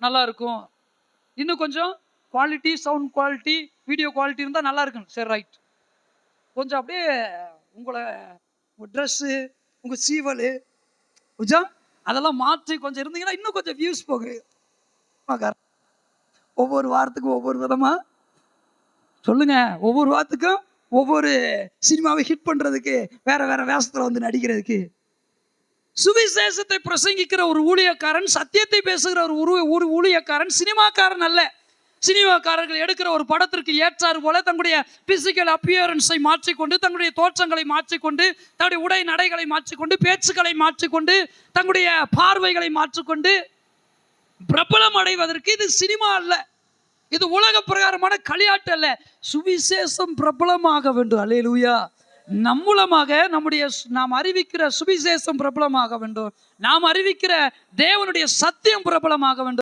நல்லா இருக்கும், இன்னும் கொஞ்சம் quality, sound quality, video quality இருந்தால் நல்லா இருக்கும். சரி, ரைட். கொஞ்சம் அப்படியே உங்களை உங்கள் ட்ரெஸ்ஸு, உங்கள் சீவல் கொஞ்சம் அதெல்லாம் மாற்றி கொஞ்சம் இருந்தீங்கன்னா இன்னும் கொஞ்சம் வியூஸ் போக. ஒவ்வொரு வாரத்துக்கும் ஒவ்வொரு விதமாக சொல்லுங்க, ஒவ்வொரு வாரத்துக்கும் ஒவ்வொரு சினிமாவை ஹிட் பண்ணுறதுக்கு, வேற வேற வேஷத்தில் வந்து நடிக்கிறதுக்கு. சுவிசேஷத்தை பிரசங்கிக்கிற ஒரு ஊழியக்காரன், சத்தியத்தை பேசுகிற ஒரு ஊழியக்காரன் சினிமாக்காரன் அல்ல. சினிமாக்காரர்கள் எடுக்கிற ஒரு படத்திற்கு ஏற்றாறு போல தங்களுடைய பிசிக்கல் அப்பியரன்ஸை மாற்றிக்கொண்டு, தங்களுடைய தோற்றங்களை மாற்றிக்கொண்டு, தங்களுடைய உடை நடைகளை மாற்றிக்கொண்டு, பேச்சுக்களை மாற்றிக்கொண்டு, தங்களுடைய பார்வைகளை மாற்றிக்கொண்டு பிரபலம் அடைவதற்கு இது சினிமா அல்ல, இது உலக பிரகாரமான களியாட்டு அல்ல. சுவிசேஷம் பிரபலமாக வேண்டும். அல்லேலூயா. நம் மூலமாக நாம் அறிவிக்கிற சுவிசேஷம் பிரபலமாக வேண்டும். நாம் அறிவிக்கிற தேவனுடைய சத்தியம் பிரபலமாக வேண்டும்.